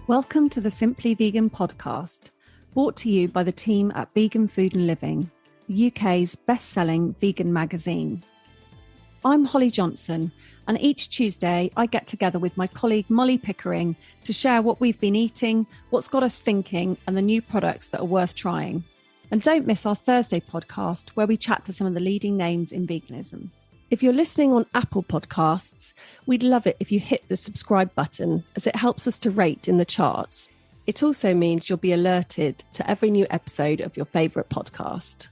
Welcome to the Simply Vegan podcast, brought to you by the team at Vegan Food and Living, the UK's best-selling vegan magazine. I'm Holly Johnson, and each Tuesday I get together with my colleague Molly Pickering to share what we've been eating, what's got us thinking, and the new products that are worth trying. And don't miss our Thursday podcast, where we chat to some of the leading names in veganism. If you're listening on Apple Podcasts, we'd love it if you hit the subscribe button, as it helps us to rate in the charts. It also means you'll be alerted to every new episode of your favourite podcast.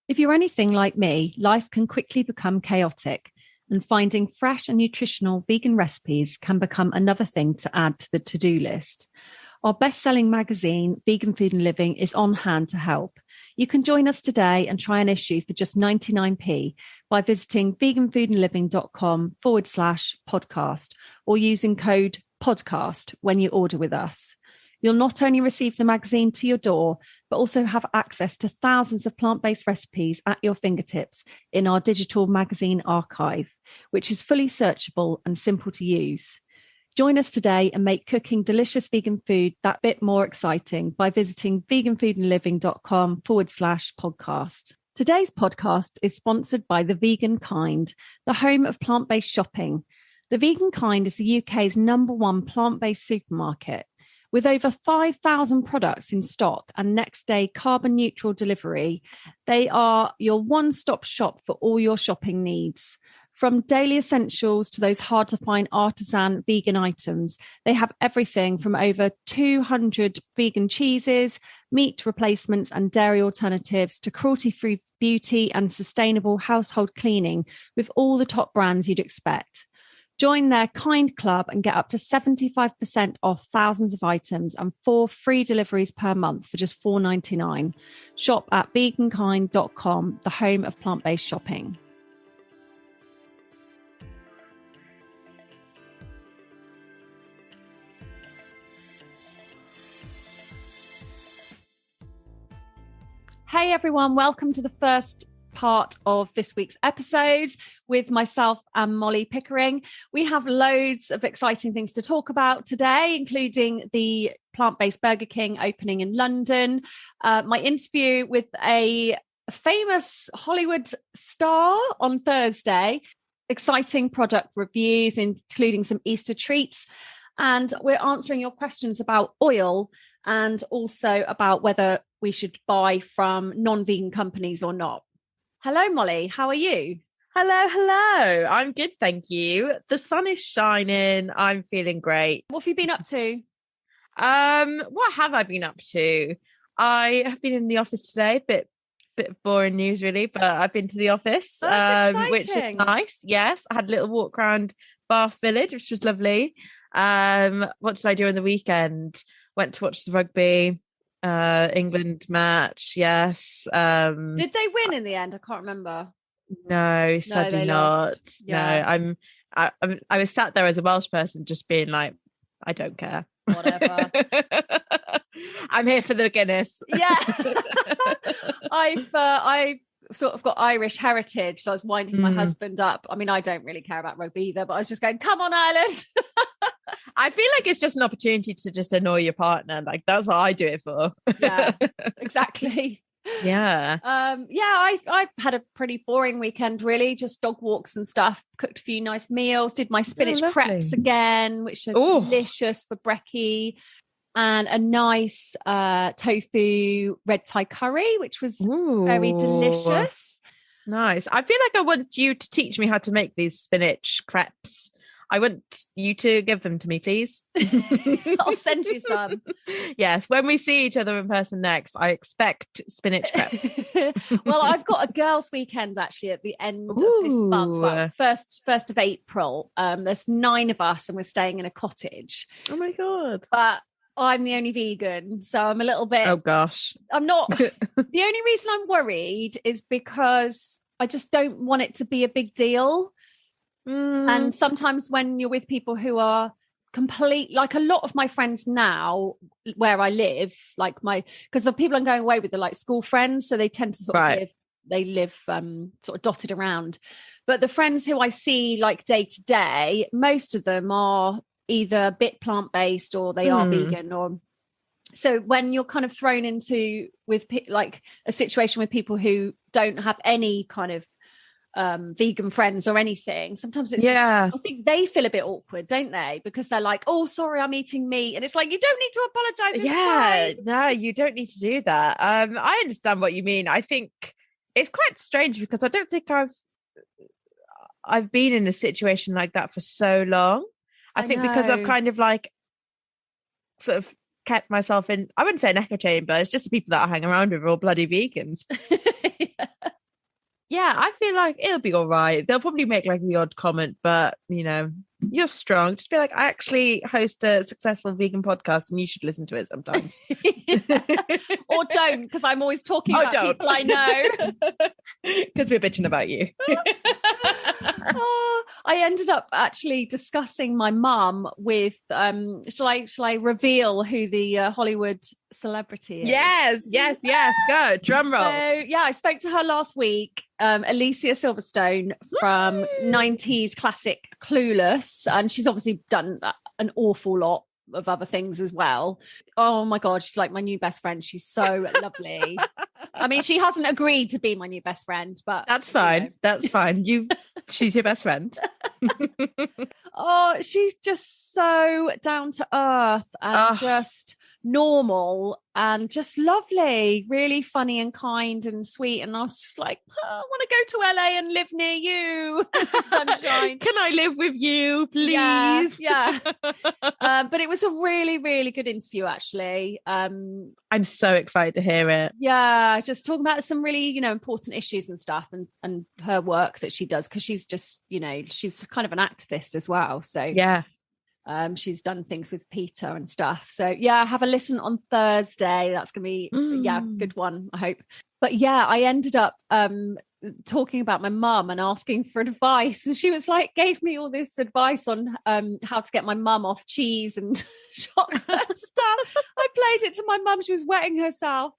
If you're anything like me, life can quickly become chaotic, and finding fresh and nutritional vegan recipes can become another thing to add to the to-do list. Our best-selling magazine, Vegan Food and Living, is on hand to help. You can join us today and try an issue for just 99p by visiting veganfoodandliving.com/podcast or using code podcast when you order with us. You'll not only receive the magazine to your door, but also have access to thousands of plant-based recipes at your fingertips in our digital magazine archive, which is fully searchable and simple to use. Join us today and make cooking delicious vegan food that bit more exciting by visiting veganfoodandliving.com/podcast. Today's podcast is sponsored by The Vegan Kind, the home of plant-based shopping. The Vegan Kind is the UK's #1 plant-based supermarket. With over 5,000 products in stock and next-day carbon-neutral delivery, they are your one-stop shop for all your shopping needs. From daily essentials to those hard-to-find artisan vegan items, they have everything from over 200 vegan cheeses, meat replacements and dairy alternatives to cruelty-free beauty and sustainable household cleaning with all the top brands you'd expect. Join their Kind Club and get up to 75% off thousands of items and 4 free deliveries per month for just $4.99. Shop at vegankind.com, the home of plant-based shopping. Hey everyone, welcome to the first part of this week's episode with myself and Molly Pickering. We have loads of exciting things to talk about today, including the plant-based Burger King opening in London, my interview with a famous Hollywood star on Thursday, exciting product reviews, including some Easter treats, and we're answering your questions about oil and also about whether we should buy from non-vegan companies or not. Hello, Molly. How are you? Hello. I'm good, thank you. The sun is shining. I'm feeling great. What have you been up to? What have I been up to? I have been in the office today. Bit of boring news, really, but I've been to the office, which is nice. Yes, I had a little walk around Bath Village, which was lovely. What did I do on the weekend? Went to watch the rugby. England match, yes. Did they win in the end? I can't remember. No, sadly not. Yeah. No, I was sat there as a Welsh person, just being like, I don't care. Whatever. I'm here for the Guinness. Yeah. I've sort of got Irish heritage, so I was winding my husband up. I mean, I don't really care about rugby either, but I was just going, come on, Ireland. I feel like it's just an opportunity to just annoy your partner. Like, that's what I do it for. Yeah, exactly. Yeah. I had a pretty boring weekend, really. Just dog walks and stuff. Cooked a few nice meals. Did my spinach crepes again, which are delicious for brekkie. And a nice tofu red Thai curry, which was very delicious. Nice. I feel like I want you to teach me how to make these spinach crepes. I want you to give them to me, please. I'll send you some. Yes, when we see each other in person next, I expect spinach crepes. Well, I've got a girls' weekend actually at the end of this month, well, first of April. There's 9 of us and we're staying in a cottage. Oh my God. But I'm the only vegan, so I'm a little bit... Oh gosh. I'm not... The only reason I'm worried is because I just don't want it to be a big deal. And sometimes when you're with people who are complete, like a lot of my friends now where I live, like because the people I'm going away with are like school friends, so they tend to sort of live sort of dotted around. But the friends who I see like day to day, most of them are either a bit plant-based or they are vegan. Or so when you're kind of thrown into like a situation with people who don't have any kind of vegan friends or anything, sometimes it's just, I think they feel a bit awkward, don't they, because they're like, oh, sorry, I'm eating meat, and it's like, you don't need to apologize. No, you don't need to do that. I understand what you mean. I think it's quite strange because I don't think I've been in a situation like that for so long. I think because I've kind of like sort of kept myself in, I wouldn't say an echo chamber, it's just the people that I hang around with are all bloody vegans. Yeah, I feel like it'll be all right. They'll probably make like the odd comment, but you know, you're strong. Just be like, I actually host a successful vegan podcast and you should listen to it sometimes. Or don't, because I'm always talking about people I know. Because we're bitching about you. I ended up actually discussing my mum with, shall I reveal who the Hollywood celebrity is? Yes. Go, drum roll. So, yeah, I spoke to her last week. Alicia Silverstone from 90s classic Clueless, and she's obviously done an awful lot of other things as well. Oh my god, she's like my new best friend. She's so lovely. I mean, she hasn't agreed to be my new best friend, but that's fine. You know. That's fine. She's your best friend. Oh, she's just so down to earth and just normal and just lovely, really funny and kind and sweet. And I was just like, I want to go to LA and live near you. Sunshine. Can I live with you, please? Yeah. But it was a really, really good interview, actually. I'm so excited to hear it. Yeah, just talking about some really, you know, important issues and stuff, and her work that she does, because she's just, you know, she's kind of an activist as well. So yeah. She's done things with PETA and stuff. So yeah, have a listen on Thursday. That's gonna be good one, I hope. But yeah, I ended up talking about my mum and asking for advice, and she was like, gave me all this advice on how to get my mum off cheese and chocolate stuff. I played it to my mum. She was wetting herself.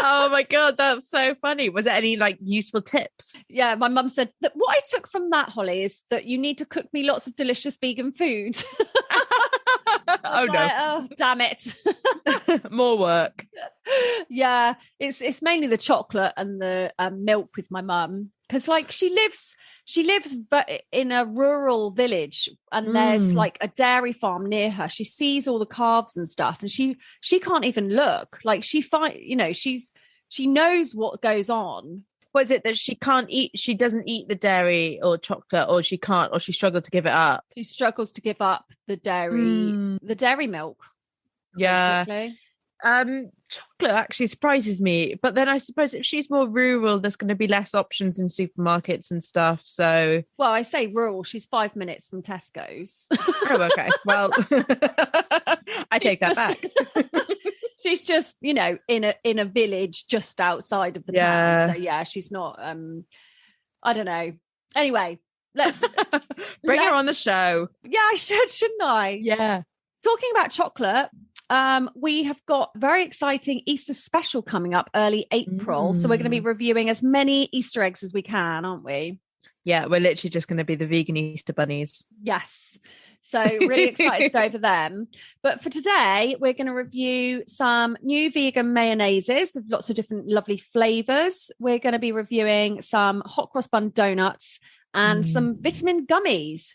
Oh my god, that's so funny. Was there any like useful tips? Yeah, my mum said that what I took from that, Holly, is that you need to cook me lots of delicious vegan food. Oh no. Oh, damn it. More work. Yeah, it's mainly the chocolate and the milk with my mum, because like she lives but in a rural village, and there's like a dairy farm near her. She sees all the calves and stuff, and she can't even look. Like she knows what goes on. Was it that she can't eat? She doesn't eat the dairy or chocolate, or she struggled to give it up. She struggles to give up the dairy milk. Yeah. Basically. Chocolate actually surprises me, but then I suppose if she's more rural, there's going to be less options in supermarkets and stuff. So, well, I say rural. She's 5 minutes from Tesco's. Oh, okay. Well, I take that back. She's just, you know, in a village just outside of the town. So yeah, she's not. I don't know. Anyway, let's bring her on the show. Yeah, I should, shouldn't I? Yeah. Talking about chocolate, we have got a very exciting Easter special coming up early April. So we're going to be reviewing as many Easter eggs as we can, aren't we? Yeah, we're literally just going to be the vegan Easter bunnies. Yes. So really excited to go over them. But for today, we're going to review some new vegan mayonnaises with lots of different lovely flavours. We're going to be reviewing some hot cross bun donuts and some vitamin gummies.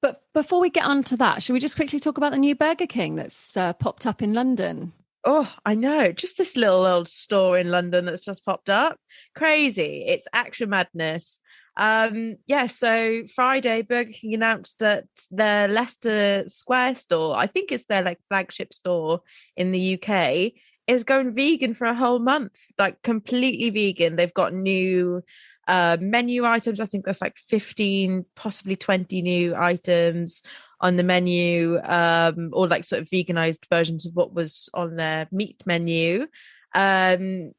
But before we get on to that, should we just quickly talk about the new Burger King that's popped up in London? Oh, I know. Just this little old store in London that's just popped up. Crazy. It's action madness. So Friday, Burger King announced that their Leicester Square store, I think it's their like flagship store in the UK, is going vegan for a whole month, like completely vegan. They've got new menu items. I think there's like 15, possibly 20 new items on the menu, or like sort of veganized versions of what was on their meat menu. Insane.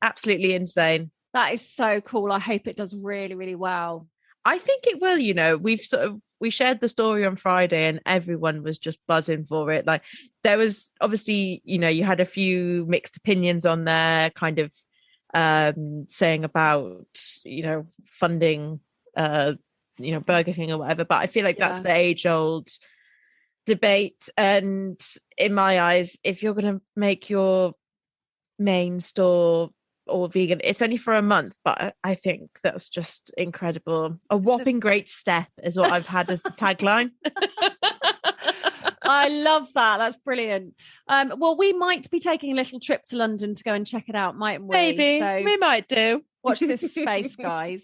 Absolutely insane. That is so cool. I hope it does really, really well. I think it will. You know, we shared the story on Friday and everyone was just buzzing for it. Like there was obviously, you know, you had a few mixed opinions on there, kind of saying about, you know, funding Burger King or whatever. But I feel like that's the age-old debate. And in my eyes, if you're going to make your main store or vegan, it's only for a month, but I think that's just incredible. A whopping great step is what I've had as the tagline. I love that. That's brilliant. Well, we might be taking a little trip to London to go and check it out, mightn't we? Maybe. So we might do. Watch this space, guys.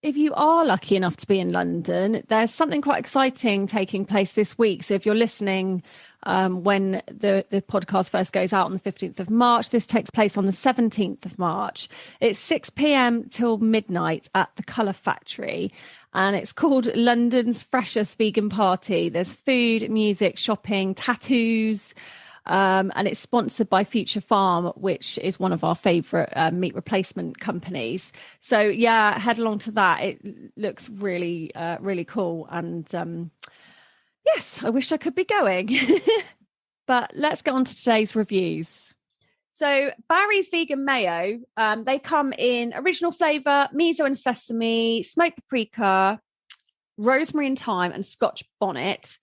If you are lucky enough to be in London, there's something quite exciting taking place this week. So if you're listening when the podcast first goes out on the 15th of March, this takes place on the 17th of March. It's 6 p.m. till midnight at the Colour Factory. And it's called London's Freshest Vegan Party. There's food, music, shopping, tattoos. And it's sponsored by Future Farm, which is one of our favourite meat replacement companies. So, yeah, head along to that. It looks really, really cool. And yes, I wish I could be going. But let's get on to today's reviews. So Barry's Vegan Mayo, they come in original flavour, miso and sesame, smoked paprika, rosemary and thyme, and Scotch bonnet.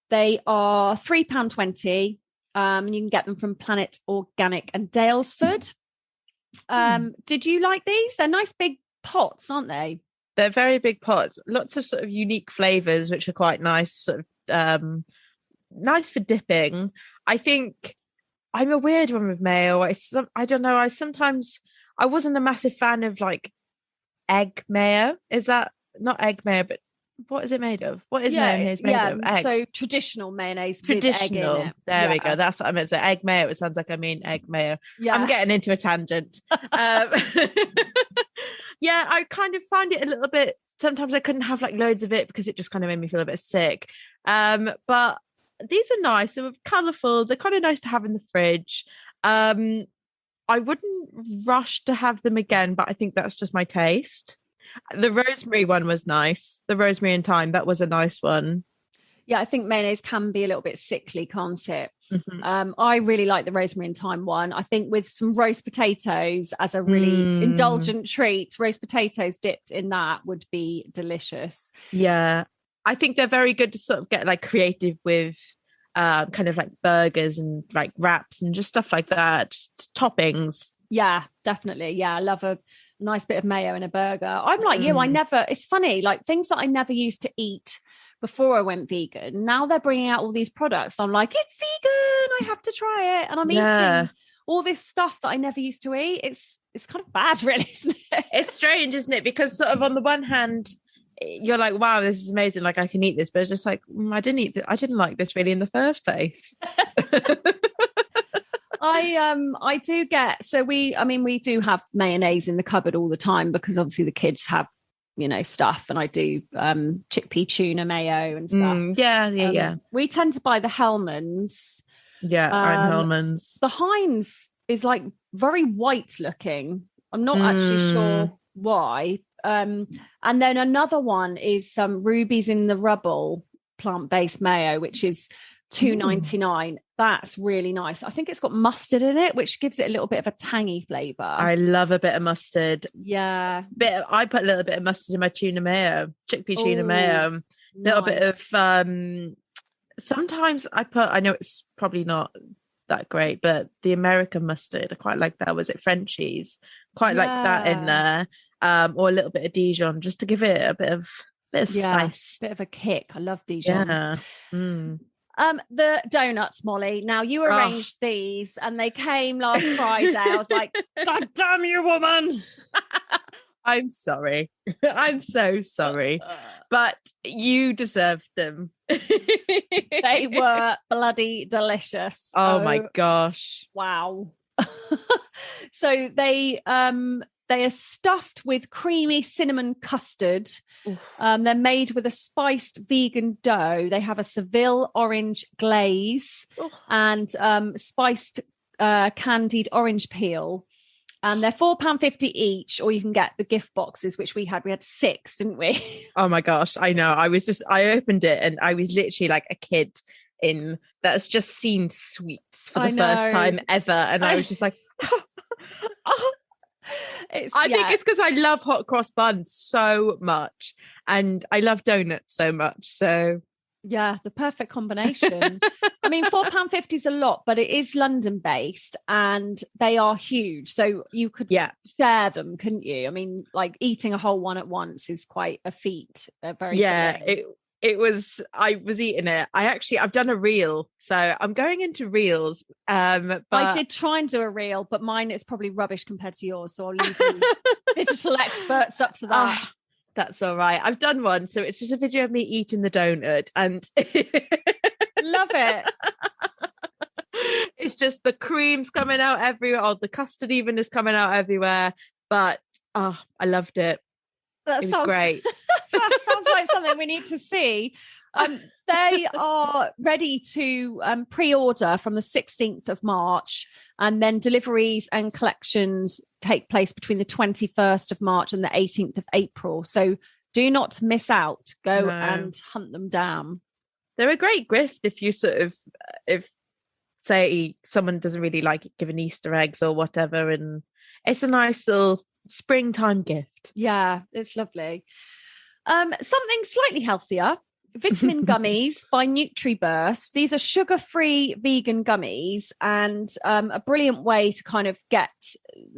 They are £3.20. You can get them from Planet Organic and Dalesford. Did you like these? They're nice big pots, aren't they? They're very big pots. Lots of sort of unique flavours, which are quite nice, sort of nice for dipping. I think I'm a weird one with mayo. I don't know. I wasn't a massive fan of like egg mayo. Is that not egg mayo, but what is it made of? What is mayonnaise made of? Eggs. So traditional mayonnaise with egg in it. There we go. That's what I meant to say. Egg mayo. It sounds like I mean egg mayo. Yeah. I'm getting into a tangent. Yeah, I kind of find it a little bit, sometimes I couldn't have like loads of it because it just kind of made me feel a bit sick. But these are nice. They were colourful. They're kind of nice to have in the fridge. I wouldn't rush to have them again, but I think that's just my taste. The rosemary one was nice. The rosemary and thyme, that was a nice one. Yeah, I think mayonnaise can be a little bit sickly, can't it? Mm-hmm. I really like the rosemary and thyme one. I think with some roast potatoes as a really indulgent treat, roast potatoes dipped in that would be delicious. Yeah, I think they're very good to sort of get like creative with kind of like burgers and like wraps and just stuff like that, just toppings. Yeah, definitely. Yeah, I love a nice bit of mayo in a burger. I'm like you, it's funny, like things that I never used to eat before I went vegan, now they're bringing out all these products. I'm like, it's vegan, I have to try it. And I'm eating all this stuff that I never used to eat. It's kind of bad, really, isn't it? It's strange, isn't it? Because sort of on the one hand, you're like, wow, this is amazing, like I can eat this, but it's just like, I didn't like this really in the first place. I do get, so we do have mayonnaise in the cupboard all the time because obviously the kids have, stuff, and I do chickpea tuna mayo and stuff. Yeah. We tend to buy the Hellmann's. Yeah, I'm Hellmann's. The Heinz is like very white looking. I'm not actually sure why. And then another one is some Rubies in the Rubble plant-based mayo, which is $2.99. That's really nice. I think it's got mustard in it, which gives it a little bit of a tangy flavour. I love a bit of mustard. Yeah. I put a little bit of mustard in my tuna mayo, chickpea tuna mayo. A little bit of sometimes I know it's probably not that great, but the American mustard, I quite like that. Was it Frenchies? Quite like that in there. Or a little bit of Dijon, just to give it a bit of spice. Bit of a kick. I love Dijon. Yeah. The donuts, Molly. Now you arranged these and they came last Friday. I was like, God damn you, woman. I'm sorry. I'm so sorry. But you deserved them. They were bloody delicious. Oh my gosh. Wow. So they are stuffed with creamy cinnamon custard. They're made with a spiced vegan dough. They have a Seville orange glaze and spiced candied orange peel. And they're £4.50 each, or you can get the gift boxes, which we had. We had 6, didn't we? Oh my gosh, I know. I opened it and I was literally like a kid that's just seen sweets for the first time ever. And I was just like, I think it's because I love hot cross buns so much and I love donuts so much. So yeah, the perfect combination. I mean, £4.50 is a lot, but it is London based and they are huge. So you could share them, couldn't you? I mean, like eating a whole one at once is quite a feat. It was, I was eating it. I've done a reel, so I'm going into reels. But I did try and do a reel, but mine is probably rubbish compared to yours. So I'll leave you digital experts up to that. That's all right. I've done one. So it's just a video of me eating the donut and love it. It's just the cream's coming out everywhere. Or the custard even is coming out everywhere. But I loved it. It was great. That sounds like something we need to see. They are ready to pre-order from the 16th of March, and then deliveries and collections take place between the 21st of March and the 18th of April. So do not miss out. Go and hunt them down. They're a great gift if you if say someone doesn't really like giving Easter eggs or whatever, and it's a nice little springtime gift. Yeah, it's lovely. Something slightly healthier, vitamin gummies by Nutriburst. These are sugar-free vegan gummies and a brilliant way to kind of get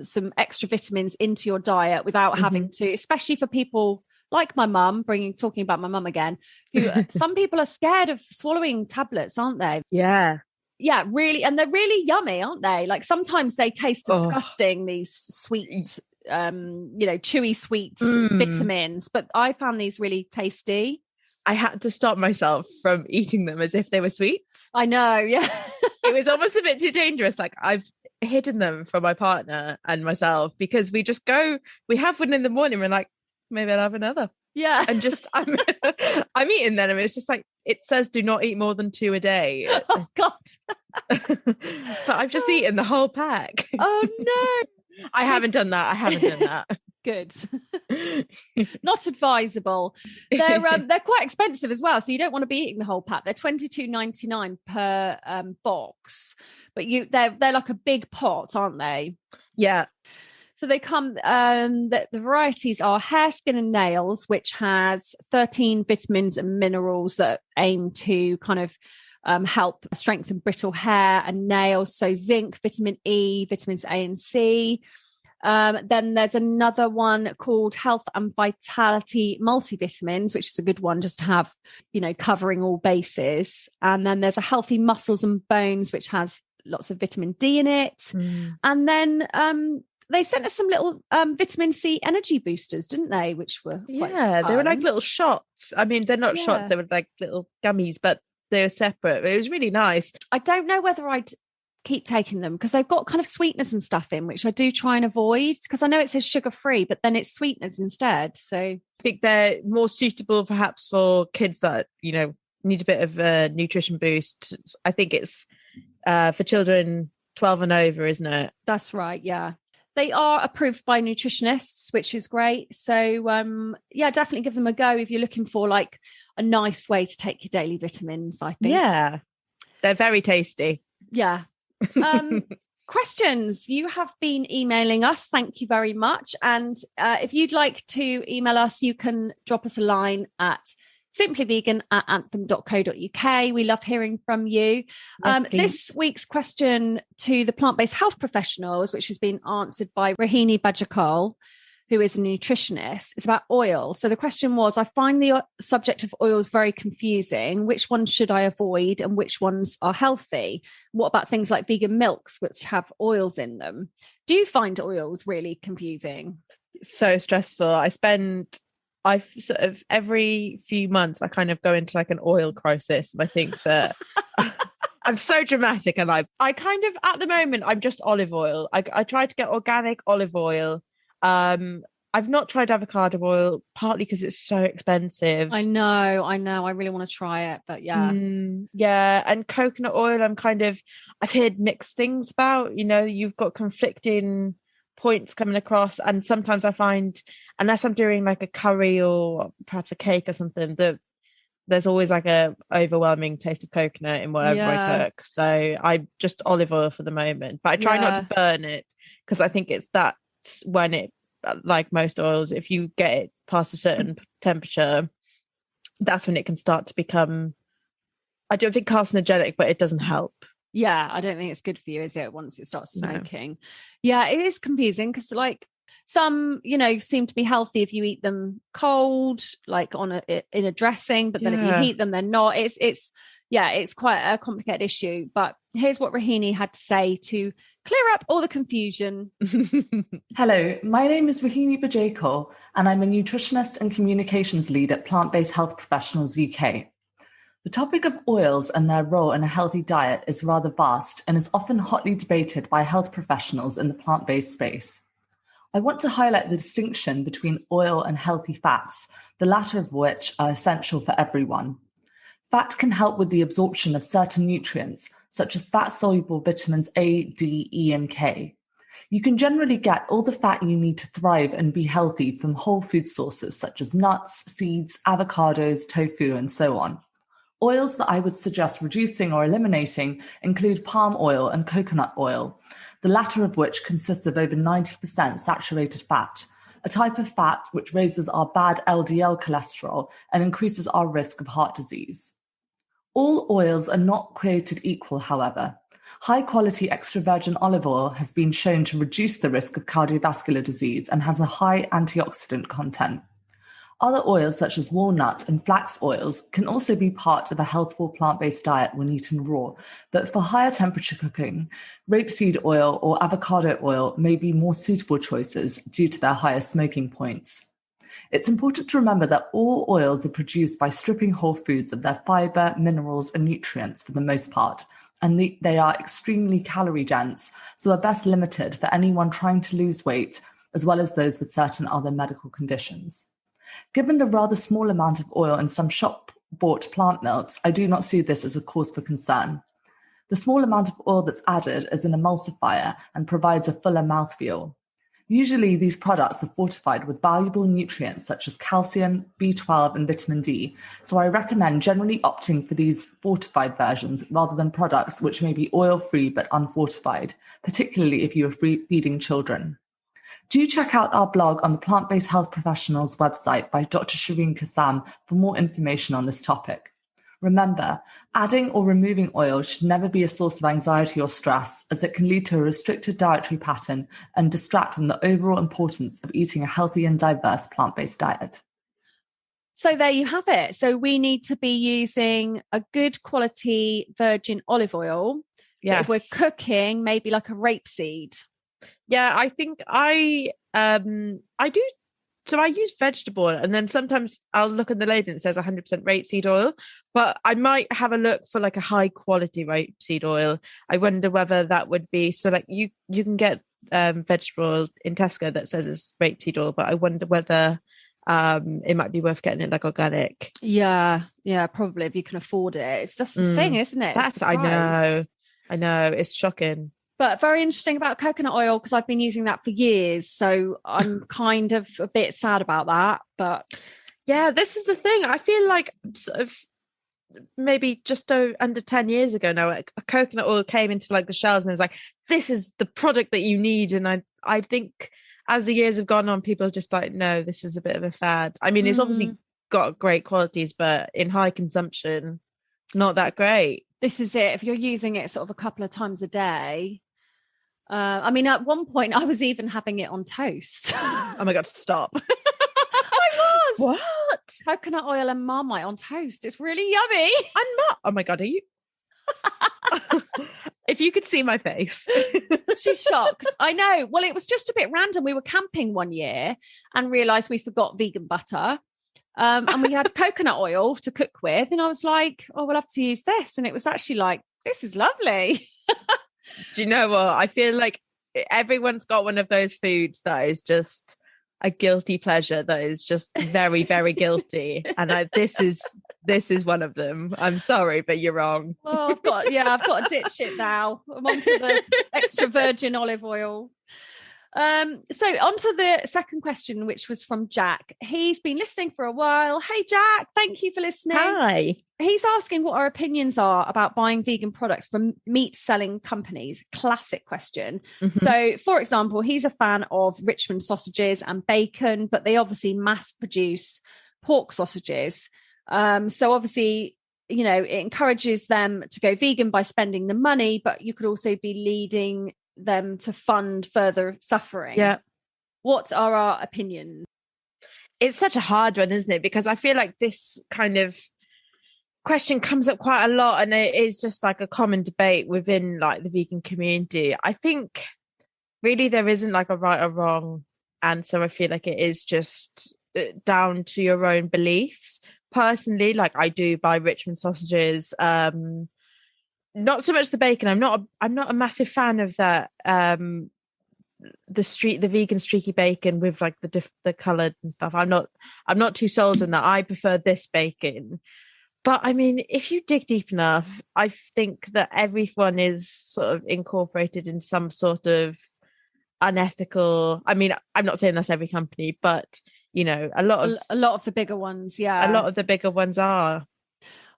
some extra vitamins into your diet without having to, especially for people like my mum, talking about my mum again, who some people are scared of swallowing tablets, aren't they? Yeah. Yeah, really. And they're really yummy, aren't they? Like sometimes they taste disgusting, these sweet chewy sweets, vitamins, but I found these really tasty. I had to stop myself from eating them as if they were sweets. I know, yeah. It was almost a bit too dangerous. Like I've hidden them from my partner and myself because we have one in the morning. We're like, maybe I'll have another. Yeah. And just, I'm eating them. And it's just like, it says do not eat more than 2 a day. Oh God. But I've just eaten the whole pack. Oh no. I haven't done that. Good. Not advisable. They're quite expensive as well, so you don't want to be eating the whole pack. They're $22.99 per box, but they're like a big pot, aren't they? Yeah. So they come. The varieties are hair, skin, and nails, which has 13 vitamins and minerals that aim to kind of help strengthen brittle hair and nails. So zinc, vitamin E, vitamins A and C. Then there's another one called Health and Vitality Multivitamins, which is a good one just to have, covering all bases. And then there's a Healthy Muscles and Bones, which has lots of vitamin D in it. And then they sent us some little vitamin C energy boosters, didn't they? Which were quite fun. They were like little shots. I mean, they're not shots, they were like little gummies, but they were separate. It was really nice. I don't know whether I'd keep taking them because they've got kind of sweeteners and stuff in, which I do try and avoid because I know it says sugar-free, but then it's sweeteners instead. So I think they're more suitable perhaps for kids that, need a bit of a nutrition boost. I think it's for children 12 and over, isn't it? That's right, yeah. They are approved by nutritionists, which is great. So, definitely give them a go if you're looking for like a nice way to take your daily vitamins, I think. Yeah, they're very tasty. Yeah. Questions. You have been emailing us. Thank you very much. And if you'd like to email us, you can drop us a line at simplyvegan@anthem.co.uk. We love hearing from you. Yes, this week's question to the plant-based health professionals, which has been answered by Rahini Bajakal, who is a nutritionist, is about oil. So the question was, I find the subject of oils very confusing. Which ones should I avoid and which ones are healthy? What about things like vegan milks, which have oils in them? Do you find oils really confusing? So stressful. I've sort of every few months I kind of go into like an oil crisis, and I think that I'm so dramatic, and I kind of at the moment I'm just olive oil. I try to get organic olive oil. I've not tried avocado oil, partly because it's so expensive. I know. I really want to try it, but yeah. Yeah, and coconut oil I've heard mixed things about. You've got conflicting points coming across, and sometimes I find, unless I'm doing like a curry or perhaps a cake or something, that there's always like a overwhelming taste of coconut in whatever I cook. So I just olive oil for the moment, but I try not to burn it because I think it's that effects when it, like most oils, if you get it past a certain temperature, that's when it can start to become, I don't think carcinogenic, but it doesn't help. Yeah, I don't think it's good for you, is it, once it starts smoking? No. Yeah, it is confusing because like some, seem to be healthy if you eat them cold, like in a dressing, but then if you heat them, they're not. It's quite a complicated issue. But here's what Rahini had to say to clear up all the confusion. Hello, my name is Rahini Bajekal, and I'm a nutritionist and communications lead at Plant-Based Health Professionals UK. The topic of oils and their role in a healthy diet is rather vast and is often hotly debated by health professionals in the plant-based space. I want to highlight the distinction between oil and healthy fats, the latter of which are essential for everyone. Fat can help with the absorption of certain nutrients, such as fat-soluble vitamins A, D, E, and K. You can generally get all the fat you need to thrive and be healthy from whole food sources such as nuts, seeds, avocados, tofu, and so on. Oils that I would suggest reducing or eliminating include palm oil and coconut oil, the latter of which consists of over 90% saturated fat, a type of fat which raises our bad LDL cholesterol and increases our risk of heart disease. All oils are not created equal, however. High-quality extra virgin olive oil has been shown to reduce the risk of cardiovascular disease and has a high antioxidant content. Other oils such as walnut and flax oils can also be part of a healthful plant-based diet when eaten raw, but for higher temperature cooking, rapeseed oil or avocado oil may be more suitable choices due to their higher smoking points. It's important to remember that all oils are produced by stripping whole foods of their fiber, minerals, and nutrients for the most part, and they are extremely calorie dense, so are best limited for anyone trying to lose weight, as well as those with certain other medical conditions. Given the rather small amount of oil in some shop-bought plant milks, I do not see this as a cause for concern. The small amount of oil that's added is an emulsifier and provides a fuller mouthfeel. Usually, these products are fortified with valuable nutrients such as calcium, B12, and vitamin D, so I recommend generally opting for these fortified versions rather than products which may be oil-free but unfortified, particularly if you are feeding children. Do check out our blog on the Plant-Based Health Professionals website by Dr. Shireen Kassam for more information on this topic. Remember, adding or removing oil should never be a source of anxiety or stress, as it can lead to a restricted dietary pattern and distract from the overall importance of eating a healthy and diverse plant-based diet. So there you have it. So we need to be using a good quality virgin olive oil. Yes. If we're cooking, maybe like a rapeseed. Yeah, I think I do. So I use vegetable oil, and then sometimes I'll look at the label and it says 100% rapeseed oil, but I might have a look for like a high quality rapeseed oil. I wonder whether that would be, so like you can get vegetable oil in Tesco that says it's rapeseed oil, but I wonder whether it might be worth getting it like organic. Yeah, probably if you can afford it. It's just the thing, isn't it? I know, it's shocking. But very interesting about coconut oil because I've been using that for years. So I'm kind of a bit sad about that. But yeah, this is the thing. I feel like sort of maybe just under 10 years ago now, a coconut oil came into like the shelves and it was like, this is the product that you need. And I think as the years have gone on, people are just like, no, this is a bit of a fad. I mean, it's obviously got great qualities, but in high consumption, not that great. This is it. If you're using it sort of a couple of times a day. I mean, at one point, I was even having it on toast. Oh my God, stop. I was. What? Coconut oil and Marmite on toast. It's really yummy. I'm not. Oh my God, are you? If you could see my face. She's shocked. I know. Well, it was just a bit random. We were camping one year and realised we forgot vegan butter. And we had coconut oil to cook with. And I was like, oh, we'll have to use this. And it was actually like, this is lovely. Do you know what? I feel like everyone's got one of those foods that is just a guilty pleasure that is just very, very guilty. And this is one of them. I'm sorry, but you're wrong. Oh, I've got to ditch it now. I'm onto the extra virgin olive oil. So onto the second question, which was from Jack. He's been listening for a while. Hey, Jack, thank you for listening. Hi. he's asking what our opinions are about buying vegan products from meat selling companies. Classic question. So, for example, he's a fan of Richmond sausages and bacon, but they obviously mass produce pork sausages. So obviously, you know, it encourages them to go vegan by spending the money, but you could also be leading them to fund further suffering. Yeah. What are our opinions? It's such a hard one, isn't it? Because I feel like this kind of question comes up quite a lot, and it is just like a common debate within like the vegan community. I think really there isn't like a right or wrong answer. I feel like it is just down to your own beliefs. Personally, like I do buy Richmond sausages, not so much the bacon. I'm not a massive fan of that the vegan streaky bacon with like the coloured and stuff. I'm not too sold on that. I prefer this bacon. But I mean, if you dig deep enough, I think that everyone is sort of incorporated in some sort of unethical. I mean, I'm not saying that's every company, but you know, a lot of the bigger ones, yeah. A lot of the bigger ones are.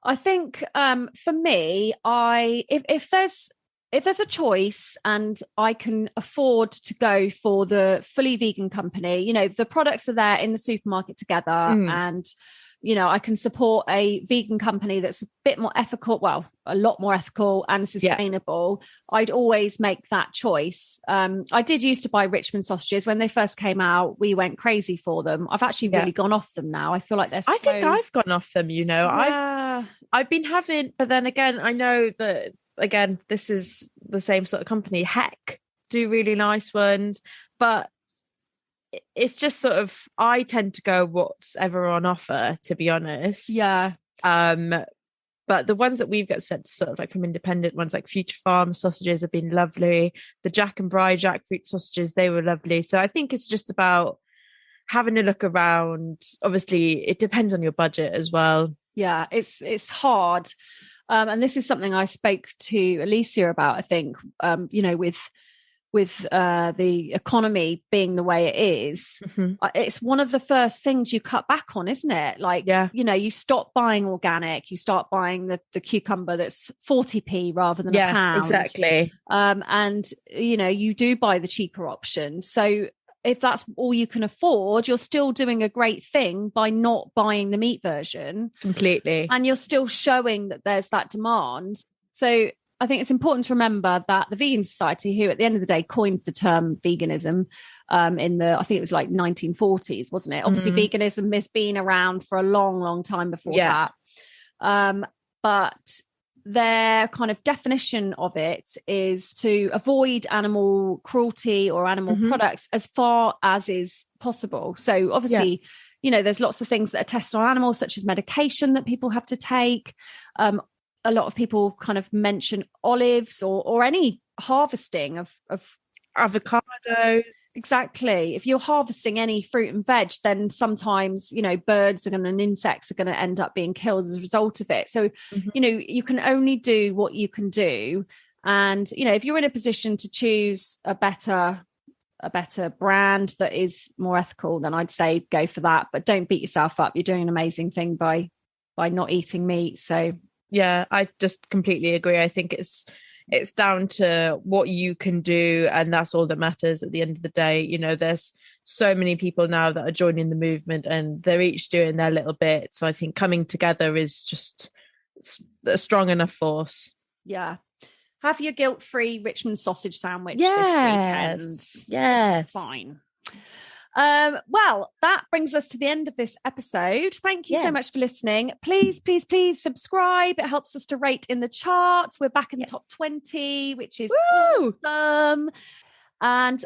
I think for me, if there's a choice and I can afford to go for the fully vegan company, you know, the products are there in the supermarket together and, you know, I can support a vegan company that's a bit more ethical, well, a lot more ethical and sustainable. Yeah. I'd always make that choice. I did used to buy Richmond sausages. When they first came out, we went crazy for them. I've actually really gone off them now. I feel like I think I've gone off them, you know. Yeah. I've been having, but then again, I know that, again, this is the same sort of company. Heck do really nice ones, but it's just sort of, I tend to go what's ever on offer, to be honest. Yeah. But the ones that we've got sent sort of like from independent ones, like Future Farm sausages have been lovely. The Jack and Bry jackfruit sausages, they were lovely. So I think it's just about having a look around. Obviously, it depends on your budget as well. Yeah, it's hard. And this is something I spoke to Alicia about, I think, you know, with the economy being the way it is, it's one of the first things you cut back on, isn't it? Like, you know, you stop buying organic, you start buying the cucumber that's 40p rather than a pound. Exactly. And, you know, you do buy the cheaper option. So if that's all you can afford, you're still doing a great thing by not buying the meat version. Completely. And you're still showing that there's that demand. So I think it's important to remember that the Vegan Society, who at the end of the day coined the term veganism in the, I think it was like 1940s, wasn't it? Obviously, veganism has been around for a long, long time before that. But their kind of definition of it is to avoid animal cruelty or animal products as far as is possible. So obviously, you know, there's lots of things that are tested on animals, such as medication that people have to take. A lot of people kind of mention olives or any harvesting of avocados. Exactly. If you're harvesting any fruit and veg, then sometimes, you know, birds and insects are going to end up being killed as a result of it. So, you know, you can only do what you can do. And, you know, if you're in a position to choose a better brand that is more ethical, then I'd say go for that. But don't beat yourself up. You're doing an amazing thing by not eating meat. So yeah, I just completely agree. I think it's down to what you can do, and that's all that matters at the end of the day. You know, there's so many people now that are joining the movement and they're each doing their little bit. So I think coming together is just a strong enough force. Yeah. Have your guilt-free Richmond sausage sandwich this weekend. Yes. Fine. Well, that brings us to the end of this episode. Thank you so much for listening. Please subscribe. It helps us to rate in the charts. We're back in the top 20, which is awesome. And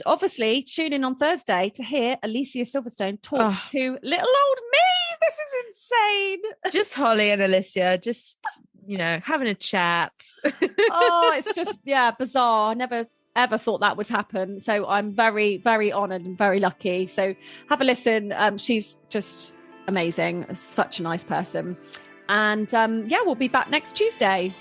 obviously tune in on Thursday to hear Alicia Silverstone talk to little old me. This is insane. Just Holly and Alicia, just, you know, having a chat. It's just, bizarre. Never ever thought that would happen. So I'm very, very honoured and very lucky. So have a listen. She's just amazing. Such a nice person. And we'll be back next Tuesday.